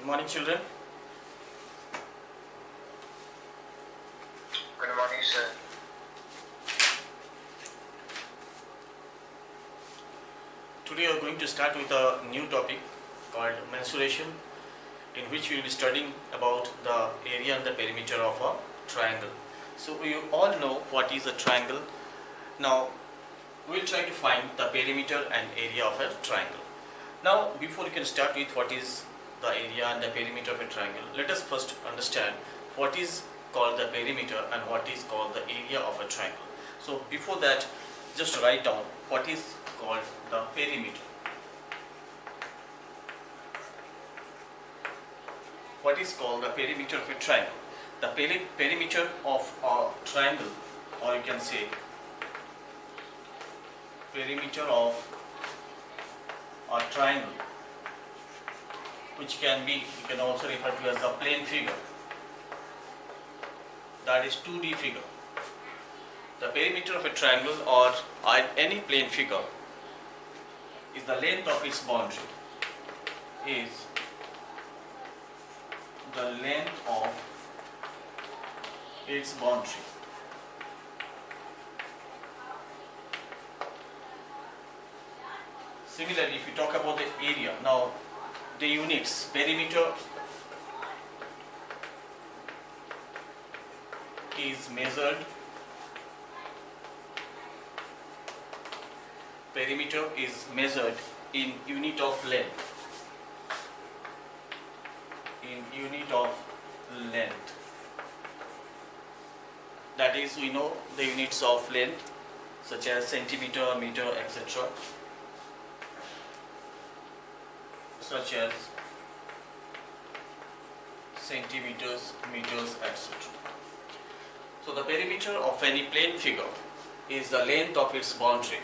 Good morning, children. Good morning, sir. Today we are going to start with a new topic called mensuration, in which we will be studying about the area and the perimeter of a triangle. So you all know what is a triangle. Now we will try to find the perimeter and area of a triangle. Now before we can start with what is the area and the perimeter of a triangle, let us first understand what is called the perimeter and what is called the area of a triangle. So before that, just write down what is called the perimeter. What is called the perimeter of a triangle? The perimeter of a triangle, or you can say perimeter of a triangle, which can be, you can also refer to as a plane figure, that is 2D figure. The perimeter of a triangle or any plane figure is the length of its boundary, is the length of its boundary. Similarly, if you talk about the area, now the units, perimeter is measured, in unit of length, that is, we know the units of length such as centimeter, meter, etc., such as centimeters, meters, etc. So the perimeter of any plane figure is the length of its boundary.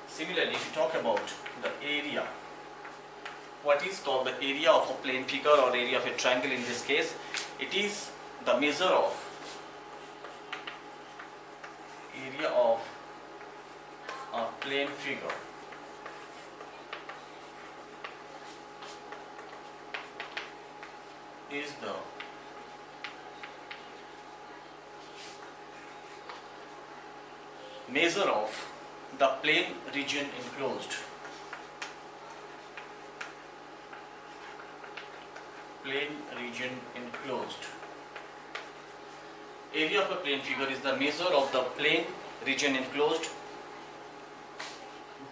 Similarly, if you talk about the area, what is called the area of a plane figure or area of a triangle in this case, it is the measure of area of a plane figure is the measure of the plane region enclosed. Area of a plane figure is the measure of the plane region enclosed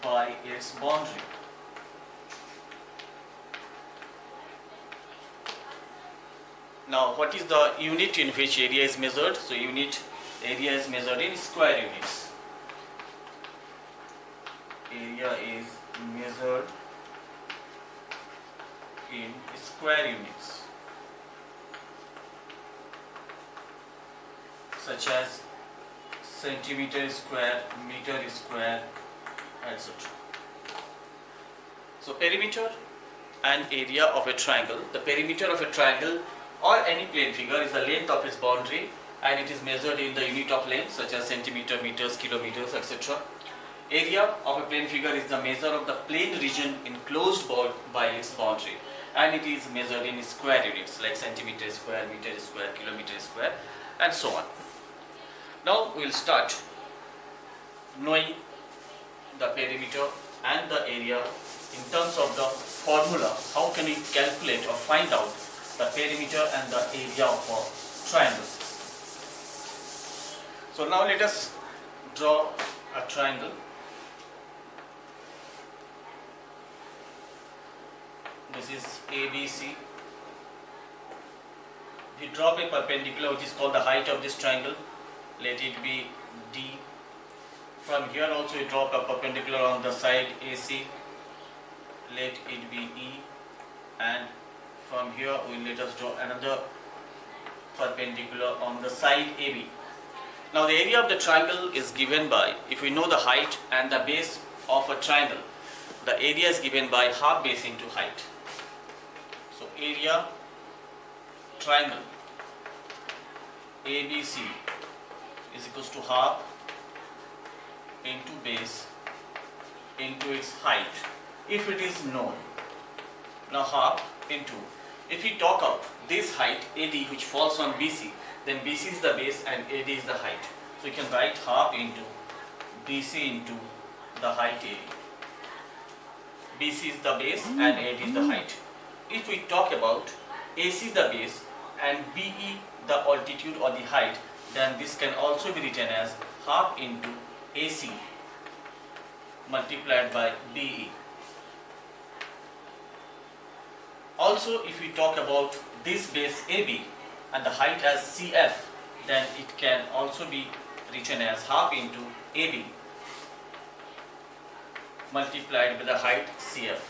by its boundary. Now, what is the unit in which area is measured? So, area is measured in square units. Area is measured in square units, such as centimeter square, meter square, etc. So perimeter and area of a triangle. The perimeter of a triangle or any plane figure is the length of its boundary, and it is measured in the unit of length such as centimeter, meters, kilometers, etc. Area of a plane figure is the measure of the plane region enclosed by its boundary, and it is measured in square units like centimeter square, meter square, kilometer square, and so on. Now we will start knowing the perimeter and the area in terms of the formula. How can we calculate or find out the perimeter and the area of a triangle? So now let us draw a triangle. This is ABC. We drop a perpendicular which is called the height of this triangle. Let it be D. From here also we drop a perpendicular on the side AC. Let it be E. And from here let us draw another perpendicular on the side AB. Now the area of the triangle is given by, if we know the height and the base of a triangle, the area is given by half base into height. So area triangle ABC is equals to half into base into its height if it is known. Now half into, If we talk of this height AD which falls on BC, then BC is the base and AD is the height. So you can write half into BC into the height AD. BC is the base and AD is the height. If we talk about AC the base and BE the altitude or the height, then this can also be written as half into AC multiplied by BE. Also, if we talk about this base AB and the height as CF, then it can also be written as half into AB multiplied by the height CF,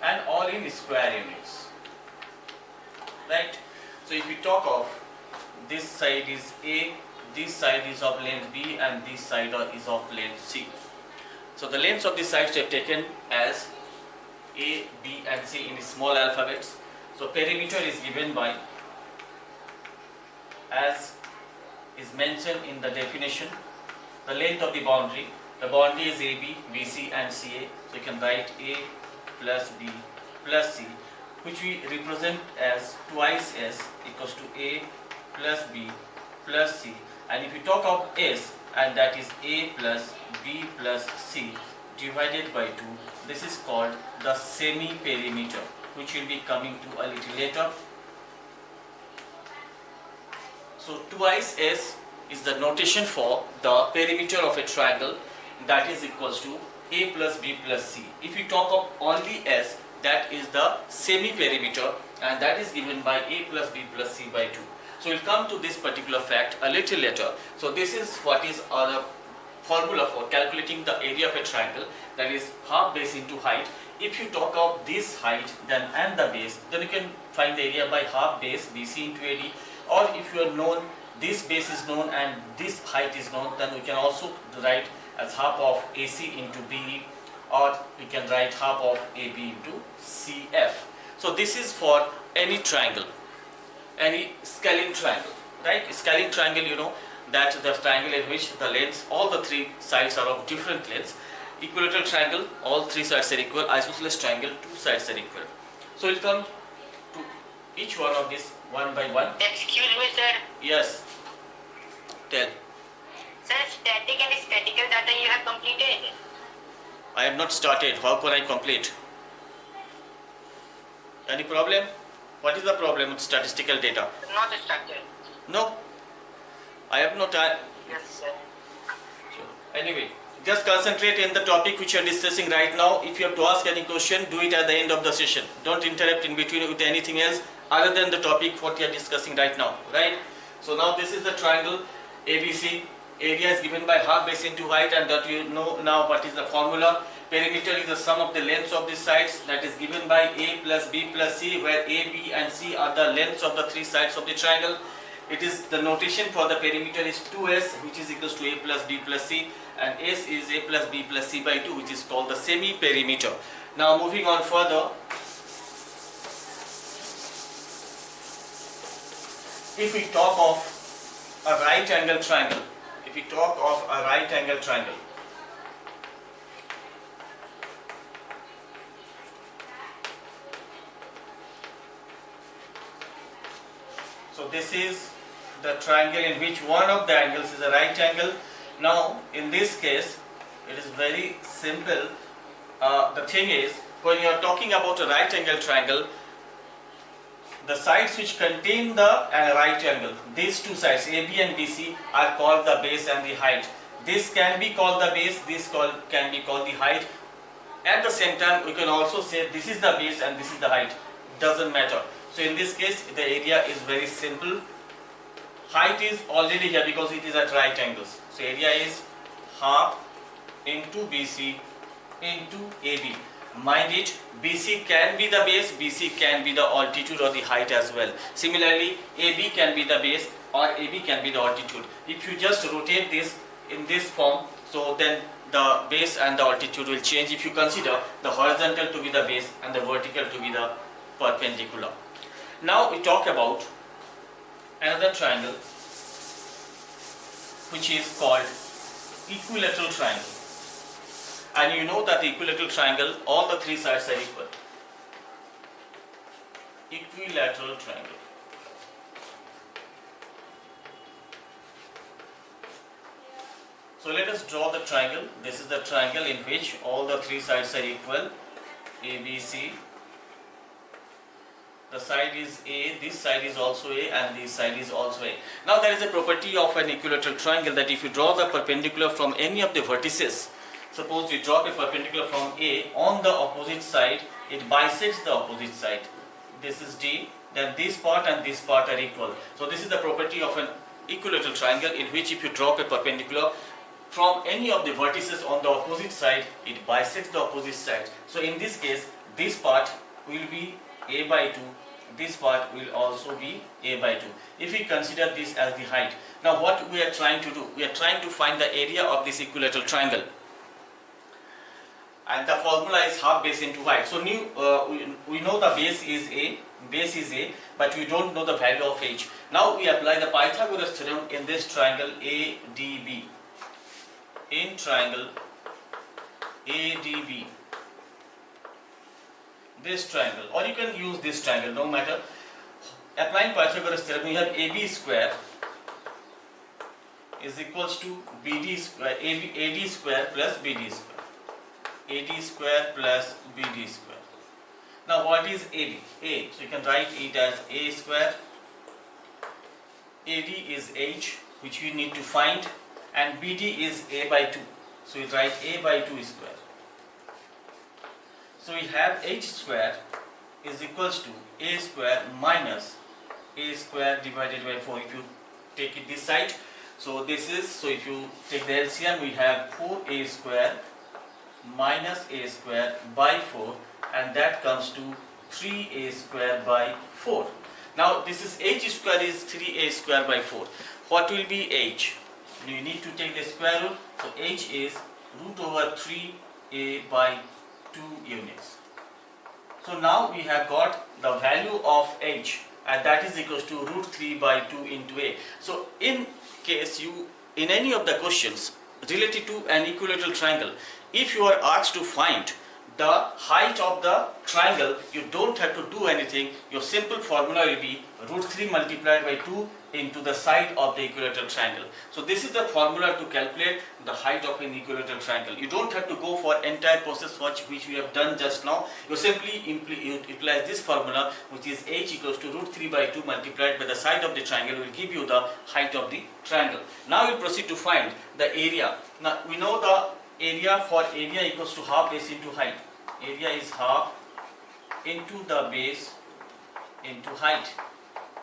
and all in square units, right? So if we talk of this side is A, this side is of length B, and this side is of length C. So the lengths of these sides we have taken as A, B and C in small alphabets. So perimeter is given by, as is mentioned in the definition, the length of the boundary. The boundary is AB, BC and CA. So you can write A plus B plus C, which we represent as twice S equals to A plus B plus C. And if you talk of S, and that is A plus B plus C divided by 2, this is called the semi-perimeter, which will be coming to a little later. So twice S is the notation for the perimeter of a triangle, that is equals to A plus B plus C. If you talk of only S, that is the semi-perimeter, and that is given by A plus B plus C by 2. So we'll come to this particular fact a little later. So this is what is our formula for calculating the area of a triangle, that is half base into height. If you talk of this height then and the base, then you can find the area by half base BC into AD, or if you are known, this base is known and this height is known, then we can also write as half of AC into BE, or we can write half of AB into CF. So this is for any triangle, any scalene triangle, right? Scalene triangle, you know that the triangle in which the lengths, all the three sides are of different lengths. Equilateral triangle, all three sides are equal. Isosceles triangle, two sides are equal. So we'll come to each one of these one by one. Excuse me, sir. Yes. Tell. Sir, static and statistical data you have completed. I have not started. How can I complete? Any problem? What is the problem with statistical data? Not structured. No. I have not. Yes, sir. Anyway, just concentrate in the topic which you are discussing right now. If you have to ask any question, do it at the end of the session. Don't interrupt in between with anything else other than the topic what you are discussing right now, right? So now this is the triangle ABC. Area is given by half base into height, and that you know now what is the formula. Perimeter is the sum of the lengths of the sides, that is given by A plus B plus C, where A, B and C are the lengths of the three sides of the triangle. It is the notation for the perimeter is 2S, which is equals to A plus B plus C, and S is A plus B plus C by 2, which is called the semi-perimeter. Now moving on further, if we talk of a right angle triangle, so this is the triangle in which one of the angles is a right angle. Now in this case it is very simple. The thing is, when you are talking about a right angle triangle, the sides which contain the right angle, these two sides AB and BC are called the base and the height. This can be called the base, this can be called the height. At the same time we can also say this is the base and this is the height, doesn't matter. So in this case the area is very simple. Height is already here because it is at right angles. So area is half into BC into AB. Mind it, BC can be the base, BC can be the altitude or the height as well. Similarly, AB can be the base or AB can be the altitude. If you just rotate this in this form, so then the base and the altitude will change if you consider the horizontal to be the base and the vertical to be the perpendicular. Now we talk about another triangle which is called equilateral triangle. And you know that the equilateral triangle, all the three sides are equal. equilateral triangle. So let us draw the triangle. This is the triangle in which all the three sides are equal, A, B, C. The side is A, this side is also A, and this side is also A. Now there is a property of an equilateral triangle that if you draw the perpendicular from any of the vertices, suppose you draw a perpendicular from A on the opposite side, it bisects the opposite side. This is D, then this part and this part are equal. So this is the property of an equilateral triangle in which if you draw a perpendicular from any of the vertices on the opposite side, it bisects the opposite side. So in this case, this part will be A by 2, this part will also be A by 2. If we consider this as the height. Now what we are trying to do? We are trying to find the area of this equilateral triangle. And the formula is half base into height. So we know the base is A, but we don't know the value of h. Now we apply the Pythagoras theorem in this triangle ADB. In triangle ADB, this triangle, or you can use this triangle, no matter. Applying Pythagoras theorem, we have AB square is equals to BD square, AD square plus BD square. AD square plus BD square. Now what is AD? A. So you can write it as A square. AD is h, which we need to find, and BD is A by 2. So we write A by 2 square. So we have h square is equals to A square minus A square divided by 4. If you take it this side, so this is, so if you take the LCM, we have 4A square minus A square by 4, and that comes to 3A square by 4. Now this is h square is 3A square by 4. What will be h? You need to take the square root, so h is root over 3A by 2 units. So now we have got the value of h, and that is equals to root 3 by 2 into A. So in case you, in any of the questions related to an equilateral triangle, if you are asked to find the height of the triangle, you don't have to do anything. Your simple formula will be root 3 multiplied by 2 into the side of the equilateral triangle. So this is the formula to calculate the height of an equilateral triangle. You don't have to go for entire process which we have done just now. You simply utilize this formula, which is h equals to root 3 by 2 multiplied by the side of the triangle, will give you the height of the triangle. Now we'll proceed to find the area. Now we know the area for area equals to half base into height. Area is half into the base into height.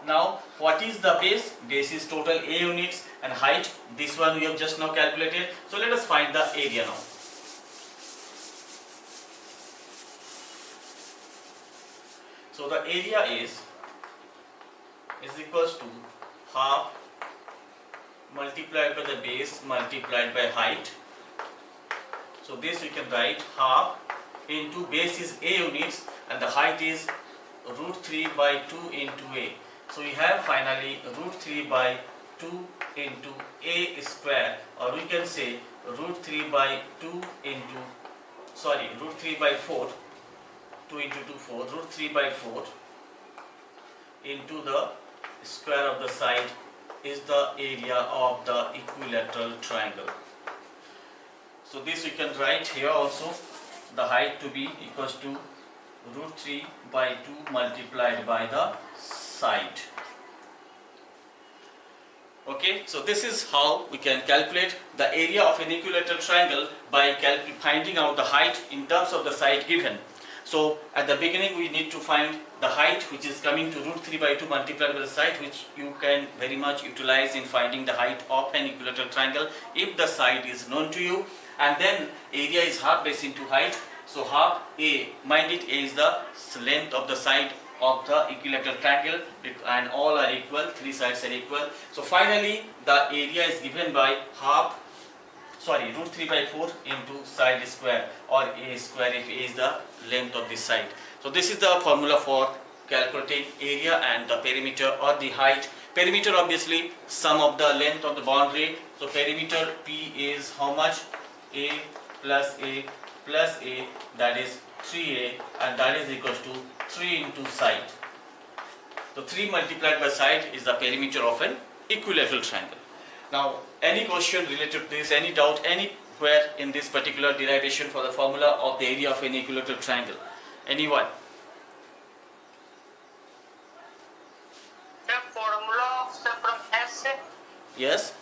Now what is the base? Base is total A units, and height, this one we have just now calculated. So let us find the area now. So the area is equals to half multiplied by the base multiplied by height. So this we can write half into base is A units, and the height is root 3 by 2 into A. So we have finally root 3 by 2 into A square, or we can say root 3 by 2 into, root 3 by 4, 2 into 2, 4, root 3 by 4 into the square of the side is the area of the equilateral triangle. So this we can write here also, the height to be equals to root 3 by 2 multiplied by the side. Okay, so this is how we can calculate the area of an equilateral triangle by finding out the height in terms of the side given. So at the beginning we need to find the height, which is coming to root 3 by 2 multiplied by the side, which you can very much utilize in finding the height of an equilateral triangle if the side is known to you. And then area is half base into height. So half A, mind it, A is the length of the side of the equilateral triangle, and all are equal, three sides are equal. So finally the area is given by root 3 by 4 into side square, or A square if A is the length of this side. So this is the formula for calculating area and the perimeter or the height. Perimeter obviously sum of the length of the boundary. So perimeter P is how much? A plus A plus A, that is 3A, and that is equals to 3 into side. So 3 multiplied by side is the perimeter of an equilateral triangle. Now, any question related to this, any doubt, anywhere in this particular derivation for the formula of the area of an equilateral triangle? Anyone? The formula from S. Yes?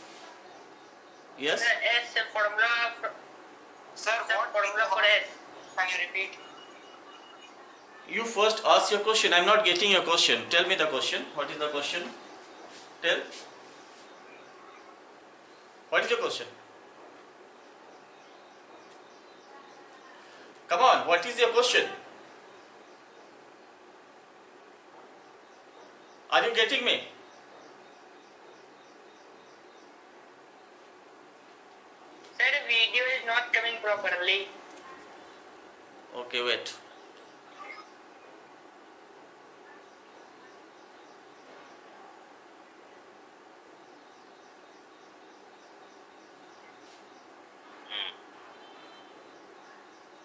Yes? The S formula. Sir, what formula for S? Can you repeat? You first ask your question. I'm not getting your question. Tell me the question. What is the question? Tell. What is your question? Come on, what is your question? Are you getting me? Sir, the video is not coming properly. Okay, wait.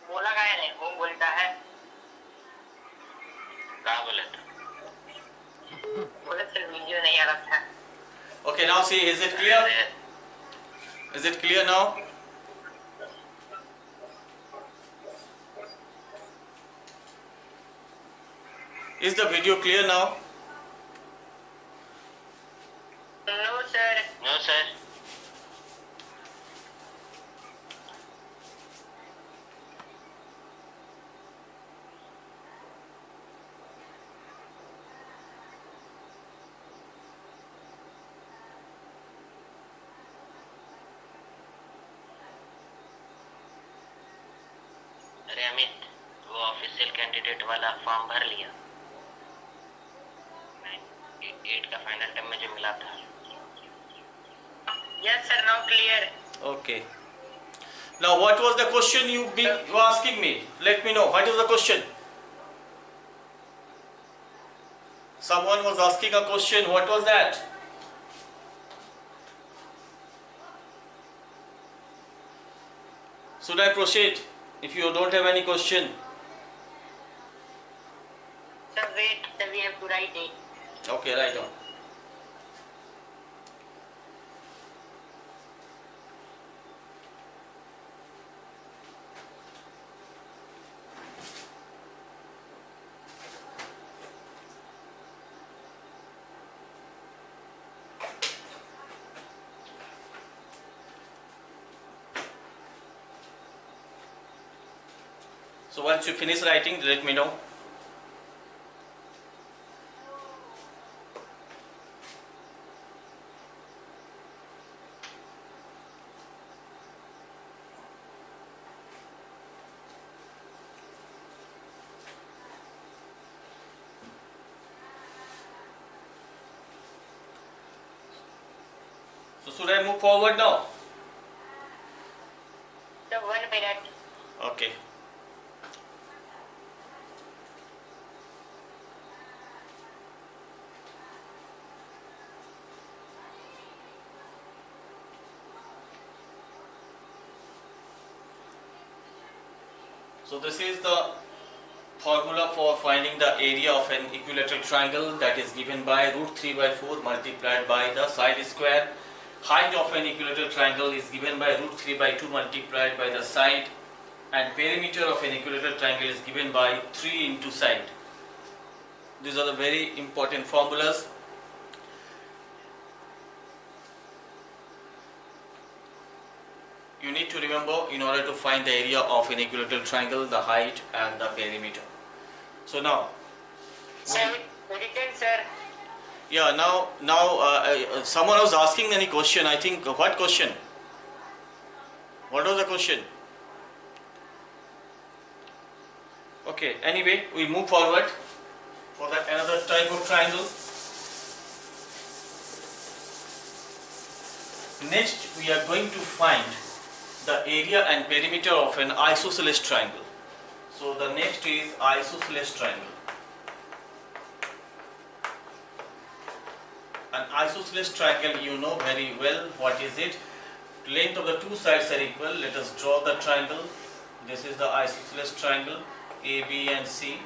बोला क्या है वो बोलता है क्या बोले बोले sir video नहीं आ रहा था Okay, now see, is it clear? Is it clear now? Is the video clear now? No sir. No sir. अरे अमित वो ऑफिशियल कैंडिडेट वाला फॉर्म भर लिया नहीं 8 का फाइनल टाइम में जो मिला था yes sir now clear Okay. Now, what was the question you were asking me? Let me know. What was the question? Someone was asking a question. What was that? Should I proceed? If you don't have any question. Sir wait sir we have to write it Okay, write down. So once you finish writing, let me know. So should I move forward now? Sir 1 minute Okay. So this is the formula for finding the area of an equilateral triangle, that is given by root 3 by 4 multiplied by the side square. Height of an equilateral triangle is given by root 3 by 2 multiplied by the side, and perimeter of an equilateral triangle is given by 3 into side. These are the very important formulas. You need to remember in order to find the area of an equilateral triangle, the height and the perimeter. So now, sir written sir yeah, now someone was asking any question. I think what question? What was the question? Okay, anyway, we move forward for that another type of triangle. Next, we are going to find the area and perimeter of an isosceles triangle. So the next is isosceles triangle. An isosceles triangle, you know very well what is it. Length of the two sides are equal. Let us draw the triangle. This is the isosceles triangle A, B and C.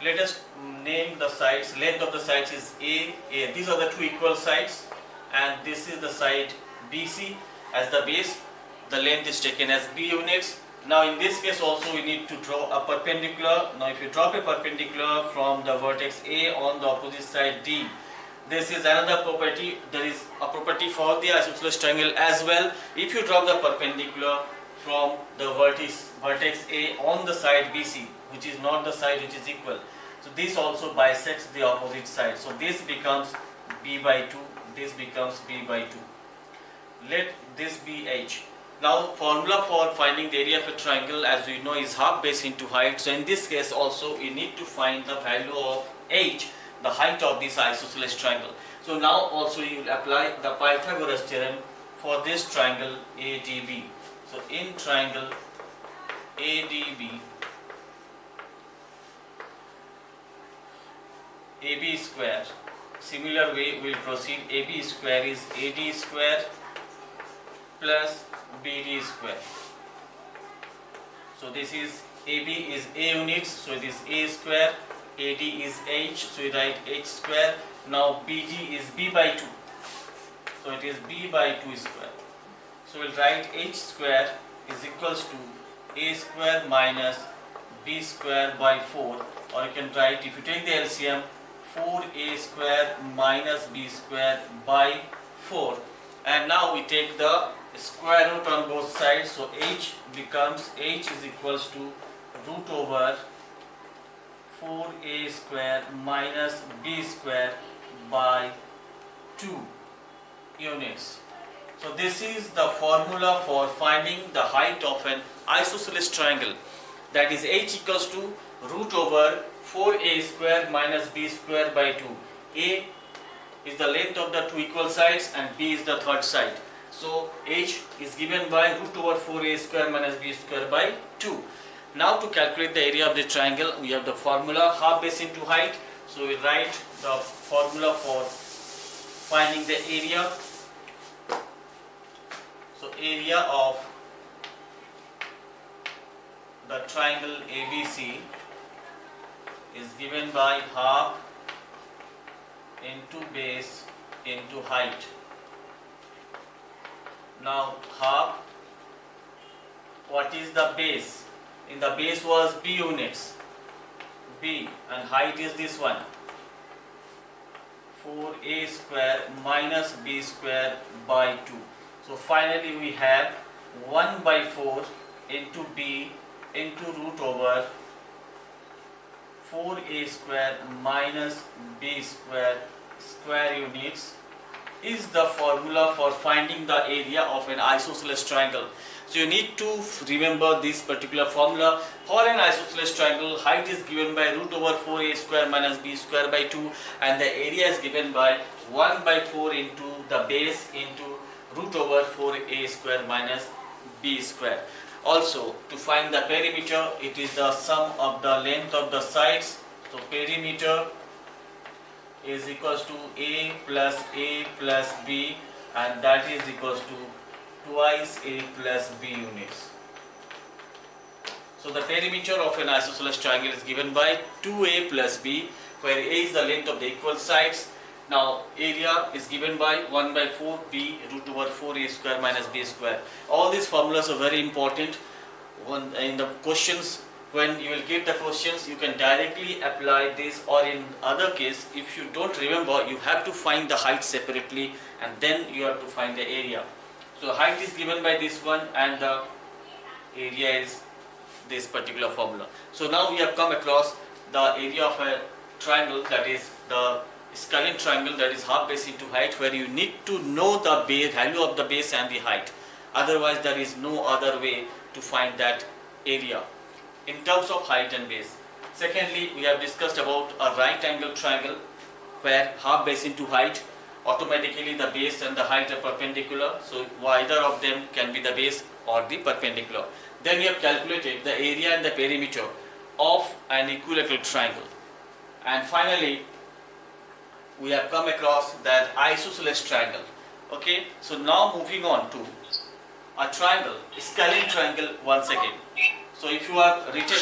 Let us name the sides. Length of the sides is A. These are the two equal sides, and this is the side BC as the base. The length is taken as B units. Now in this case also we need to draw a perpendicular. Now if you drop a perpendicular from the vertex A on the opposite side D, this is another property. There is a property for the isosceles triangle as well. If you drop the perpendicular from the vertex A on the side BC, which is not the side which is equal, so this also bisects the opposite side. So this becomes B by 2, this becomes B by 2. Let this be H. Now formula for finding the area of a triangle, as we know, is half base into height. So in this case also we need to find the value of H, the height of this isosceles triangle. So now also you will apply the Pythagoras theorem for this triangle ADB. So in triangle ADB, AB square, similar way we will proceed. AB square is AD square plus BD square. So this is AB is A units, so it is A square, AD is H, so we write H square. Now BD is B by 2, so it is B by 2 square. So we'll write H square is equals to A square minus B square by 4, or you can write, if you take the LCM, 4A square minus B square by 4. And now we take the square root on both sides, so H is equals to root over 4A square minus B square by 2 units. So this is the formula for finding the height of an isosceles triangle, that is H equals to root over 4A square minus B square by 2. A is the length of the two equal sides and B is the third side. So H is given by root over 4A square minus B square by 2. Now to calculate the area of the triangle, we have the formula half base into height. So we write the formula for finding the area. So area of the triangle ABC is given by half into base into height. Now half, what is the base? In the base was B units, B, and height is this one, 4A square minus B square by 2. So finally we have 1 by 4 into B into root over 4A square minus B square square units is the formula for finding the area of an isosceles triangle. So you need to remember this particular formula. For an isosceles triangle, height is given by root over 4A square minus B square by 2, and the area is given by 1 by 4 into the base into root over 4A square minus B square. Also, to find the perimeter, it is the sum of the length of the sides. So perimeter is equals to A plus B, and that is equals to twice A plus B units. So the perimeter of an isosceles triangle is given by 2A plus B, where A is the length of the equal sides. Now area is given by 1 by 4 B root over 4A square minus B square. All these formulas are very important. In the questions, when you will get the questions, you can directly apply this, or in other case, if you don't remember, you have to find the height separately and then you have to find the area. So height is given by this one and the area is this particular formula. So now we have come across the area of a triangle, that is the scalene triangle, that is half base into height, where you need to know the value of the base and the height. Otherwise there is no other way to find that area in terms of height and base. Secondly, we have discussed about a right angle triangle where half base into height, automatically the base and the height are perpendicular, so either of them can be the base or the perpendicular. Then we have calculated the area and the perimeter of an equilateral triangle. And finally, we have come across that isosceles triangle. Okay, so now moving on to a triangle, scalene triangle once again. So if you have written,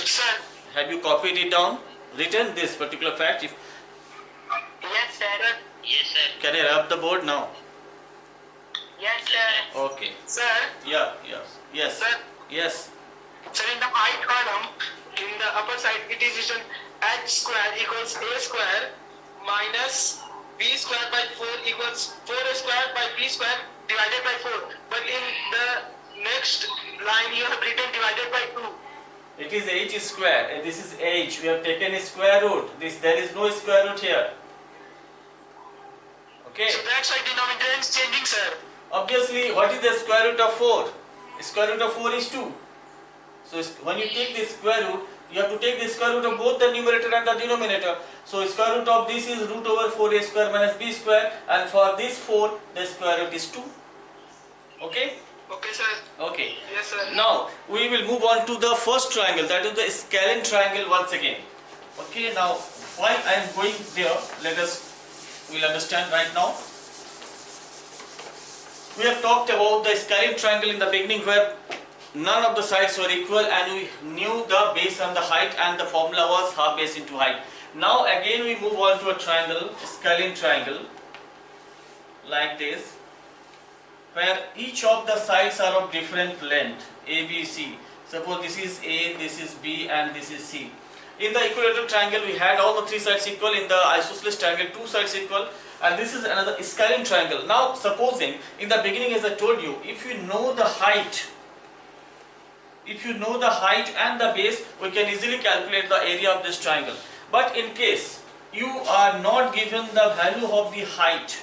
have you copied it down? written this particular fact? If Yes, sir. Yes, sir. can I rub the board now? Yes, sir. Okay. Sir, Yeah. Yes. Yes. Sir. Yes. sir, in the height column, in the upper side, it is written h square equals a square minus b square by 4 equals 4a square by b square divided by 4. But in the next line, you have written divided by 2. It is h square. And this is h. We have taken a square root. There is no square root here. Okay. So that's why denominator is changing, sir. Obviously, what is the square root of 4? Square root of 4 is 2. So when you take the square root, you have to take the square root of both the numerator and the denominator. So square root of this is root over 4a square minus b square, and for this 4, the square root is 2. Okay? Okay, sir. Okay. Yes, sir. Now we will move on to the first triangle, that is the scalene triangle once again. Okay, now why I am going there, we'll understand right now. We have talked about the scalene triangle in the beginning where none of the sides were equal and we knew the base and the height, and the formula was half base into height. Now again we move on to a triangle, scalene triangle, like this, where each of the sides are of different length, A, B, C. Suppose this is A, this is B, and this is C. In the equilateral triangle we had all the three sides equal, in the isosceles triangle two sides equal, and this is another scalene triangle. Now supposing in the beginning, as I told you, if you know the height and the base, we can easily calculate the area of this triangle. But in case you are not given the value of the height,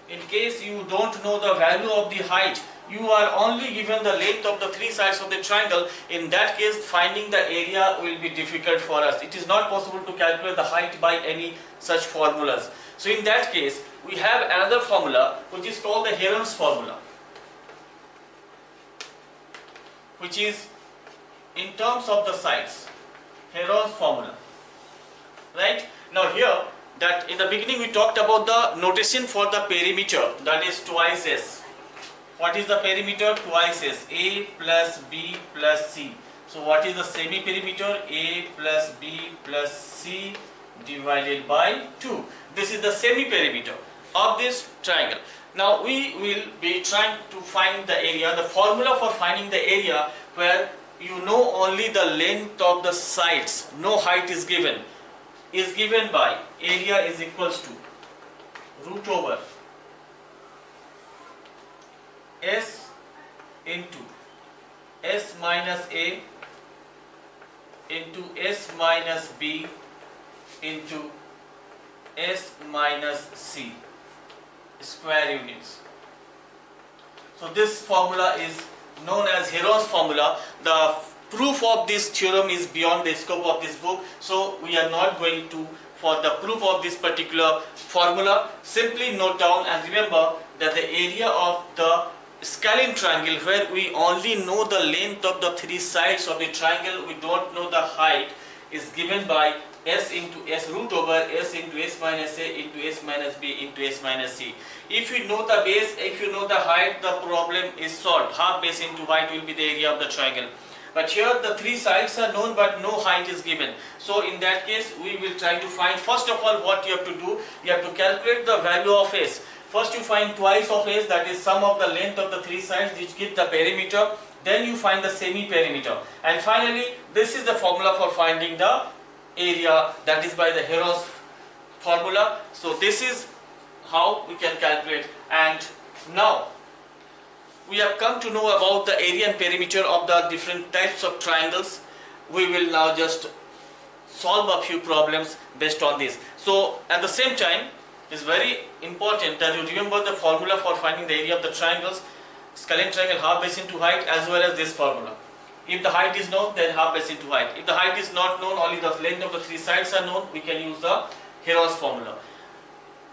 in case you don't know the value of the height, you are only given the length of the three sides of the triangle, in that case finding the area will be difficult for us. It is not possible to calculate the height by any such formulas. So in that case we have another formula which is called the Heron's formula, which is in terms of the sides, Heron's formula. Right? Now here, that in the beginning we talked about the notation for the perimeter, that is twice S. What is the perimeter? Twice S. A plus B plus C. So what is the semi-perimeter? A plus B plus C divided by 2. This is the semi-perimeter of this triangle. Now we will be trying to find the area. The formula for finding the area, where you know only the length of the sides, no height is given by area is equals to root over S into S minus A into S minus B into S minus C square units. So this formula is known as Heron's formula. The proof of this theorem is beyond the scope of this book, so we are not going to, for the proof of this particular formula, simply note down and remember that the area of the scalene triangle, where we only know the length of the three sides of the triangle, we don't know the height, is given by S into S, root over S into S minus A into S minus B into S minus C. If you know the base, if you know the height, the problem is solved. Half base into height will be the area of the triangle. But here the three sides are known but no height is given. So in that case we will try to find, first of all, what you have to do, you have to calculate the value of S. First you find twice of S, that is sum of the length of the three sides, which give the perimeter. Then you find the semi-perimeter. And finally this is the formula for finding the area, that is by the Heron's formula. So this is how we can calculate. And now we have come to know about the area and perimeter of the different types of triangles. We will now just solve a few problems based on this. So at the same time, it is very important that you remember the formula for finding the area of the triangles, scalene triangle, half base into height, as well as this formula. If the height is known, then half base into height. If the height is not known, only the length of the three sides are known, we can use the Heron's formula.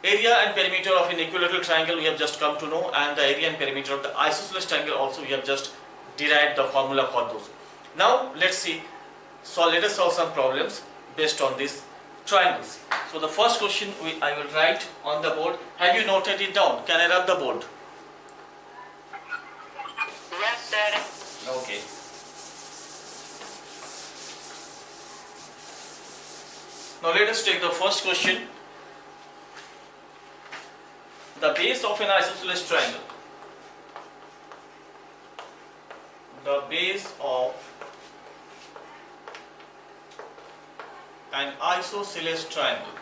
Area and perimeter of an equilateral triangle we have just come to know, and the area and perimeter of the isosceles triangle also we have just derived the formula for those. Now let's see, so let us solve some problems based on these triangles. So the first question I will write on the board. Have you noted it down? Can I rub the board? Yes, sir. Okay. Now let us take the first question. The base of an isosceles triangle. The base of an isosceles triangle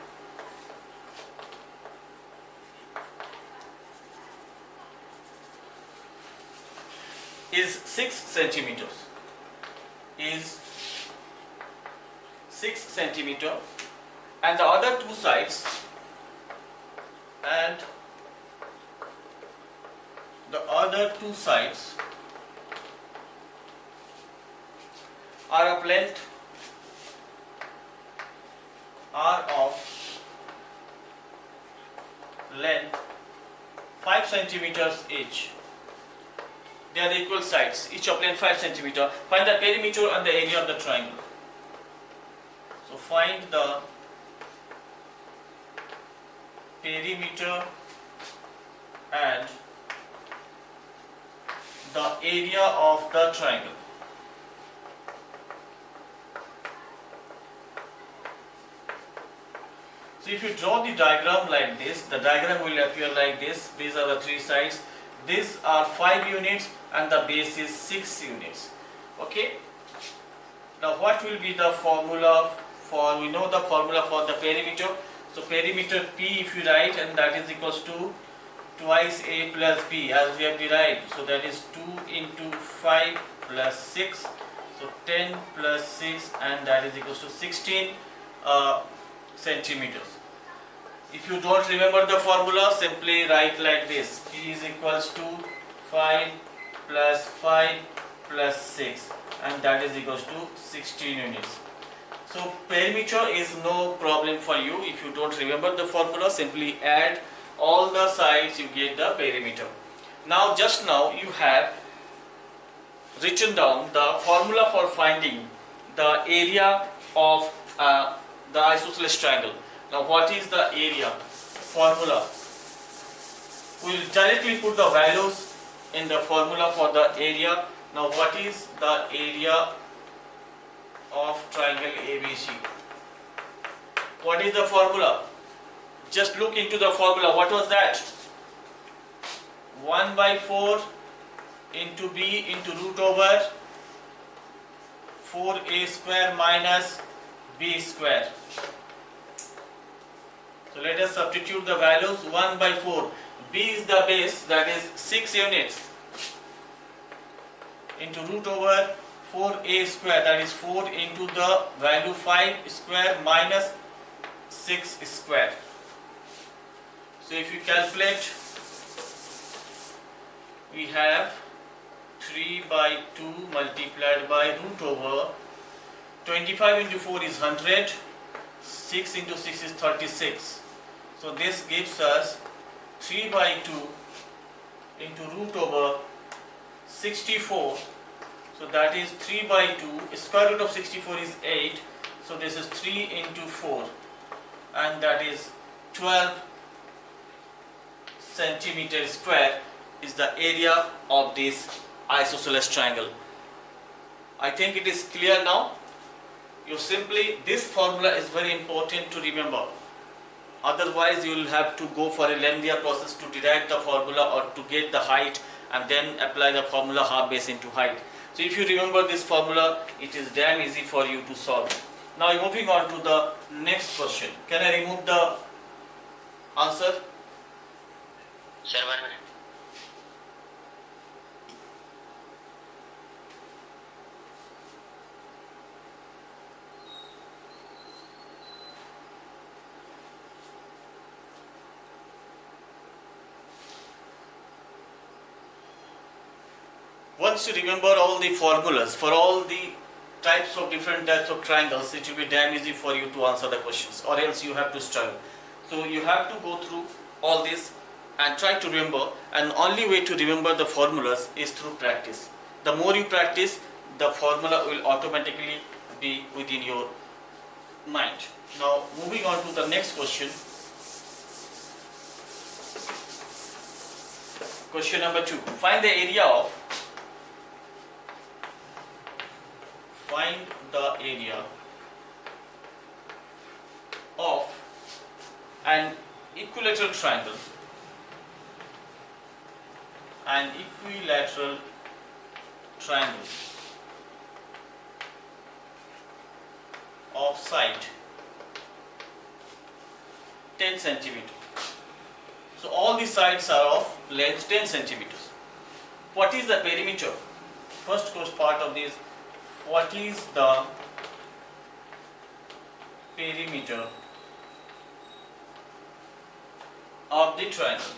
is 6 centimeters. Is 6 centimeter, and the other two sides are of length length 5 centimeters each. They are the equal sides, each of length 5 centimeter. Find the perimeter and the area of the triangle. So find the perimeter and the area of the triangle. So if you draw the diagram like this, the diagram will appear like this. These are the three sides. These are 5 units and the base is 6 units. Okay. Now what will be the formula for, we know the formula for the perimeter. So perimeter P if you write, and that is equals to twice A plus B as we have derived. So that is 2 into 5 plus 6. So 10 plus 6, and that is equals to 16 centimeters. If you don't remember the formula, simply write like this. P is equals to 5 plus 5 plus 6, and that is equals to 16 units. So perimeter is no problem for you. If you don't remember the formula, simply add all the sides, you get the perimeter. Now just now you have written down the formula for finding the area of the isosceles triangle. Now what is the area formula? We will directly put the values in the formula for the area. Now what is the area of triangle ABC? What is the formula? Just look into the formula. What was that? 1 by 4 into B into root over 4A square minus B square. So let us substitute the values. 1 by 4. B is the base, that is 6 units, into root over 4A square, that is 4 into the value 5 square minus 6 square. So if you calculate, we have 3 by 2 multiplied by root over 25 into 4 is 100, 6 into 6 is 36. So this gives us 3 by 2 into root over 64. So that is 3 by 2, square root of 64 is 8. So this is 3 into 4, and that is 12 centimeters square is the area of this isosceles triangle. I think it is clear now. You simply, this formula is very important to remember. Otherwise you will have to go for a lengthier process to derive the formula or to get the height and then apply the formula half base into height. So if you remember this formula, it is damn easy for you to solve. Now moving on to the next question. Can I remove the answer? Sir, 1 minute. Once you remember all the formulas for all the different types of triangles, it will be damn easy for you to answer the questions, or else you have to struggle. So you have to go through all this and try to remember, and only way to remember the formulas is through practice. The more you practice, the formula will automatically be within your mind. Now moving on to the next question. Question number 2. Find the area of an equilateral triangle, an equilateral triangle of side 10 centimeter. So all the sides are of length 10 centimeters. What is the perimeter? First part of this, what is the perimeter of the triangle?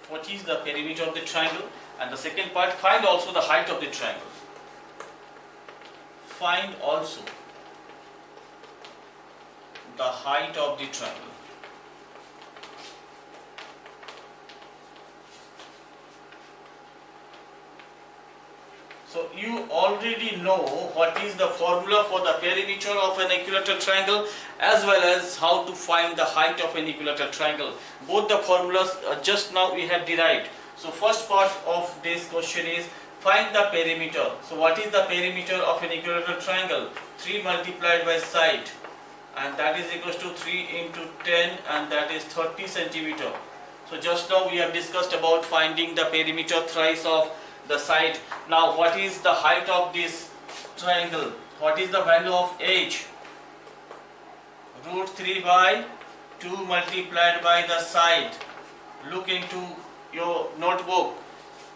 What is the perimeter of the triangle? And the second part, find also the height of the triangle. Find also the height of the triangle. So you already know what is the formula for the perimeter of an equilateral triangle as well as how to find the height of an equilateral triangle. Both the formulas just now we have derived. So first part of this question is find the perimeter. So what is the perimeter of an equilateral triangle? 3 multiplied by side, and that is equals to 3 into 10, and that is 30 centimeter. So just now we have discussed about finding the perimeter thrice of the side. Now what is the height of this triangle? What is the value of h? Root 3 by 2 multiplied by the side. Look into your notebook.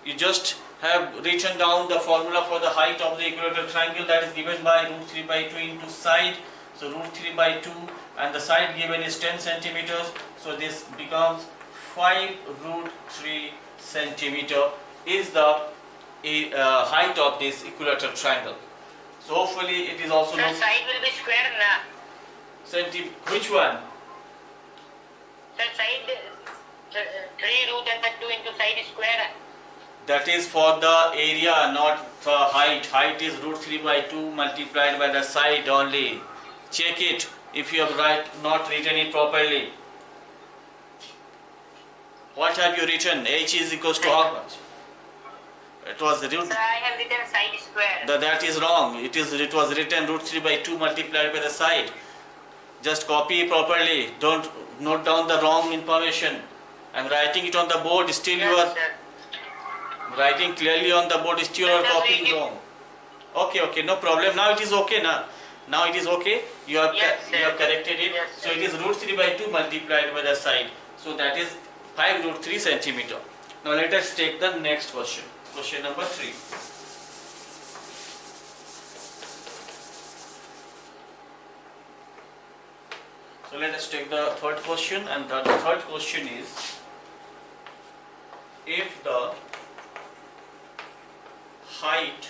You just have written down the formula for the height of the equilateral triangle, that is given by root 3 by 2 into side. So root 3 by 2, and the side given is 10 centimeters. So this becomes 5 root 3 centimeter is the height of this equilateral triangle. So hopefully it is also the side will be square na. Which one? The side 3 root and the 2 into side is square. That is for the area, not for height. Height is root 3 by 2 multiplied by the side only. Check it if you have not written it properly. What have you written? H is equals to how much? It was root. So I have written side square. That is wrong. It was written root 3 by 2 multiplied by the side. Just copy properly. Don't note down the wrong information. I am writing it on the board. Still you are writing clearly on the board. Still you are copying wrong. Okay, no problem. Now it is okay. Now it is okay. You have corrected it. Yes, so it is root 3 by 2 multiplied by the side. So that is 5 root 3 centimeter. Now let us take the next question. Question number 3. So let us take the third question, and the third question is, if the height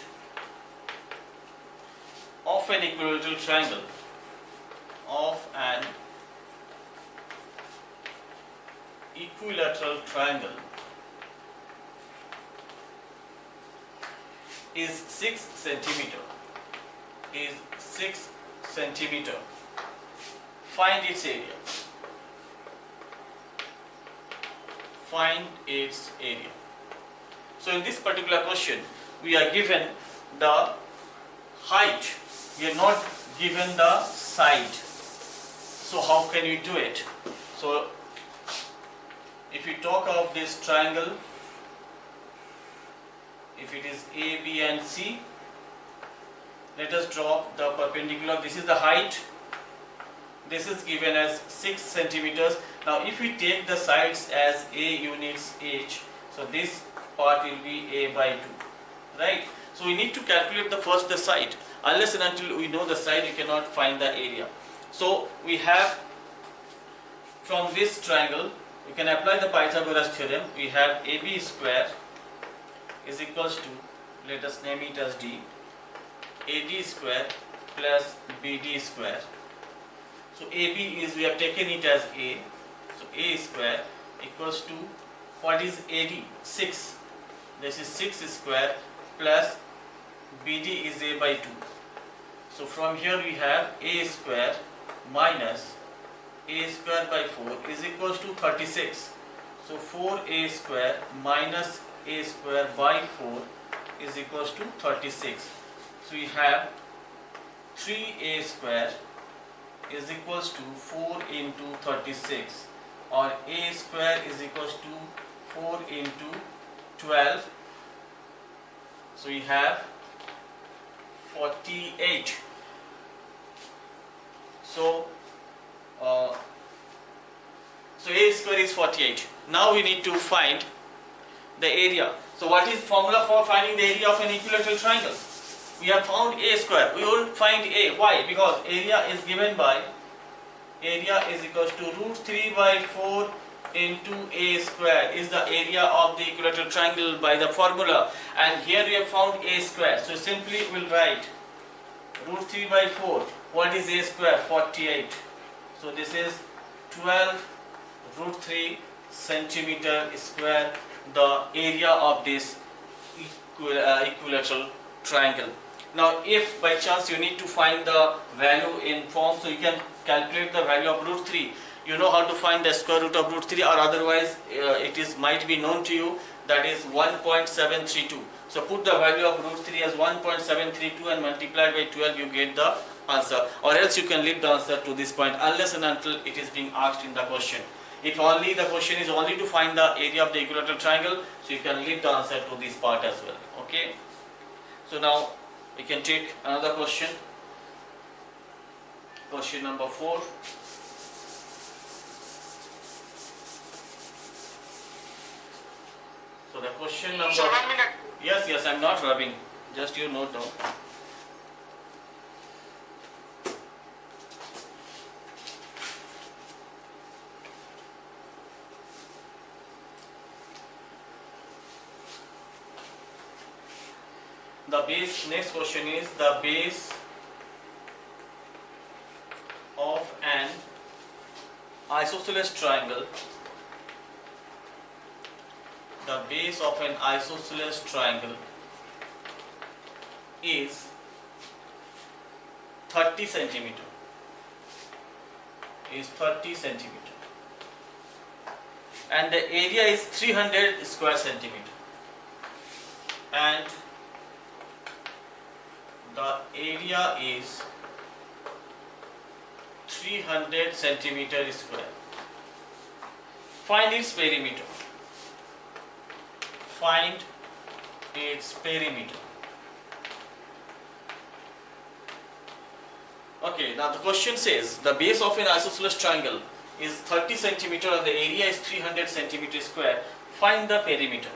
of an equilateral triangle is 6 centimeter, find its area. So in this particular question we are given the height, we are not given the side. So how can we do it? So if we talk of this triangle, if it is A, B and C, let us draw the perpendicular. This is the height. This is given as 6 centimeters. Now if we take the sides as A units H, so this part will be A by 2, right? So we need to calculate the side. Unless and until we know the side, we cannot find the area. So we have, from this triangle, we can apply the Pythagoras theorem. We have AB square is equals to, let us name it as D, AD square plus BD square. So AB is, we have taken it as A. So A square equals to, what is AD? 6. This is 6 square plus BD is A by 2. So from here we have A square minus A square by 4 is equals to 36. So 4A square minus A square by 4 is equals to 36. So we have 3a square is equals to 4 into 36, or a square is equals to 4 into 12. So we have 48. So a square is 48. Now we need to find the area. So what is formula for finding the area of an equilateral triangle? We have found a square. We won't find a. Why? Because area is given by, area is equals to root 3 by 4 into a square is the area of the equilateral triangle by the formula, and here we have found a square. So simply we'll write root 3 by 4. What is a square? 48. So this is 12 root 3 centimeter square, the area of this equilateral triangle. Now if by chance you need to find the value in form, so you can calculate the value of root 3. You know how to find the square root of root 3, or otherwise it might be known to you, that is 1.732. So put the value of root 3 as 1.732 and multiply by 12, you get the answer, or else you can leave the answer to this point unless and until it is being asked in the question. If only the question is only to find the area of the equilateral triangle, so you can leave the answer to this part as well. Okay. So now we can take another question. Question number 4. So the question number. So 1 minute. Yes, I'm not rubbing. Just you note down. The base, next question is the base of an isosceles triangle. The base of an isosceles triangle is 30 centimeter. Is 30 centimeter. And the area is 300 square centimeter. And the area is 300 centimeter square. Find its perimeter. Find its perimeter. Okay, now the question says the base of an isosceles triangle is 30 centimeter and the area is 300 centimeter square. Find the perimeter.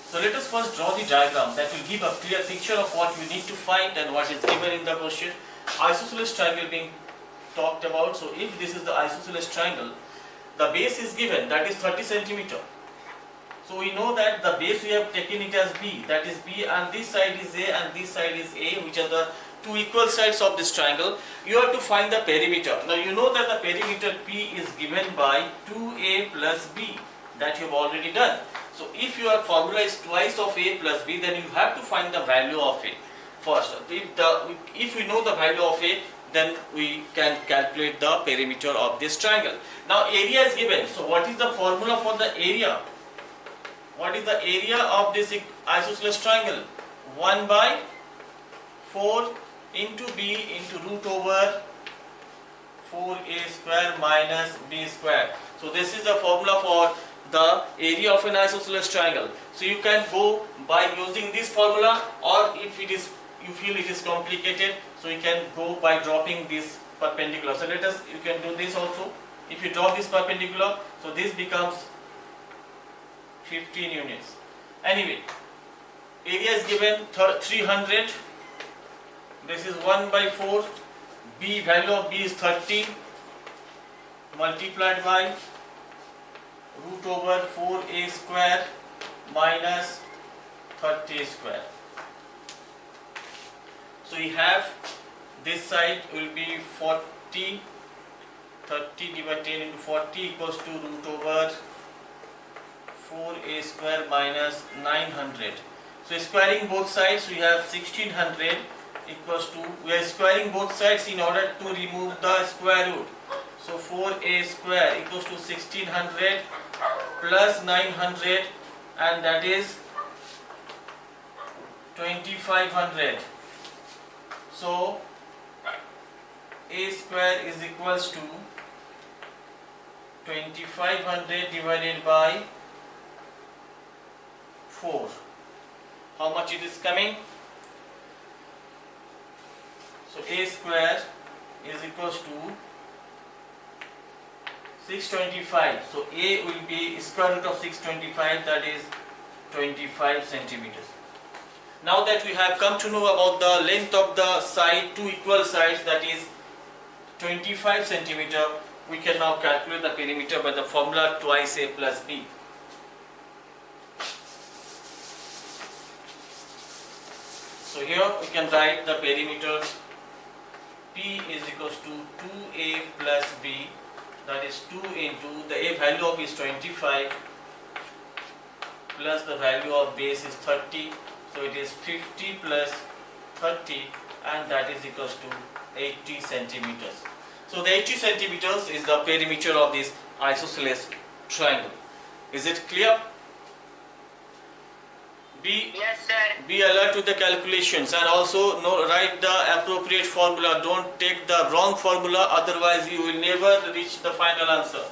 So let us first draw the diagram that will give a clear picture of what you need to find and what is given in the question. Isosceles triangle being talked about. So if this is the isosceles triangle, the base is given, that is 30 centimeter. So we know that the base we have taken it as B, that is B, and this side is A and this side is A, which are the two equal sides of this triangle. You have to find the perimeter. Now you know that the perimeter P is given by 2A plus B, that you have already done. So if your formula is twice of A plus B, then you have to find the value of A first. If we know the value of A, then we can calculate the perimeter of this triangle. Now area is given. So what is the formula for the area? What is the area of this isosceles triangle? 1 by 4 into B into root over 4A square minus B square. So this is the formula for the area of an isosceles triangle. So you can go by using this formula, or if it is, you feel it is complicated, so you can go by dropping this perpendicular. So you can do this also. If you drop this perpendicular, so this becomes 15 units. Anyway, area is given 300. This is 1 by 4. B, value of B is 30 multiplied by root over 4A square minus 30 square. So we have this side will be 40, 30 divided 10 into 40 equals to root over 4A square minus 900. So squaring both sides, we have 1600 equals to, we are squaring both sides in order to remove the square root. So 4A square equals to 1600 plus 900, and that is 2500. So A square is equals to 2500 divided by 4. How much it is coming? So A square is equals to 625. So A will be square root of 625, that is 25 centimeters. Now that we have come to know about the length of the side, two equal sides, that is 25 centimeter, we can now calculate the perimeter by the formula twice A plus B. So here we can write the perimeter P is equals to 2A plus B, that is 2 into the A value of is 25 plus the value of base is 30, so it is 50 plus 30, and that is equals to 80 centimeters. So the 80 centimeters is the perimeter of this isosceles triangle. Is it clear? Yes, sir. Be alert to the calculations, and also write the appropriate formula. Don't take the wrong formula, otherwise you will never reach the final answer.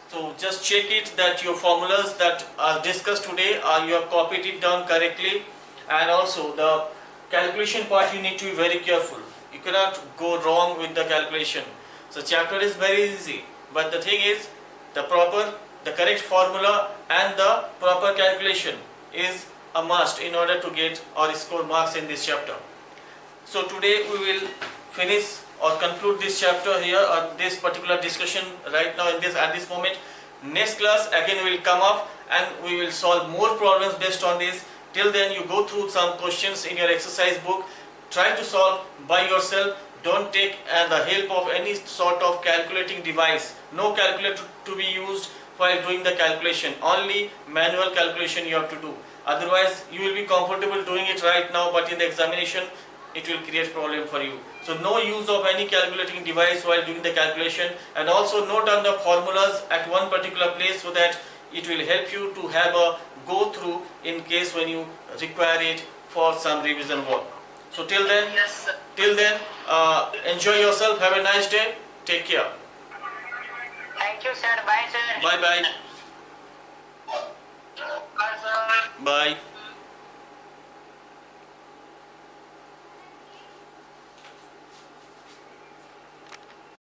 So just check it that your formulas that are discussed today you have copied it down correctly, and also the calculation part you need to be very careful. You cannot go wrong with the calculation. So chapter is very easy, but the thing is the correct formula and the proper calculation is a must in order to get or score marks in this chapter. So today we will finish or conclude this chapter here, or this particular discussion right now at this moment. Next class again we will come up and we will solve more problems based on this. Till then you go through some questions in your exercise book, try to solve by yourself. Don't take the help of any sort of calculating device. No calculator to be used while doing the calculation, only manual calculation you have to do. Otherwise you will be comfortable doing it right now, but in the examination it will create problem for you. So no use of any calculating device while doing the calculation, and also note down the formulas at one particular place so that it will help you to have a go through in case when you require it for some revision work. So till then, Yes, sir. enjoy yourself, have a nice day, take care. Thank you, sir. Bye, sir. Bye bye. Bye, sir. Bye.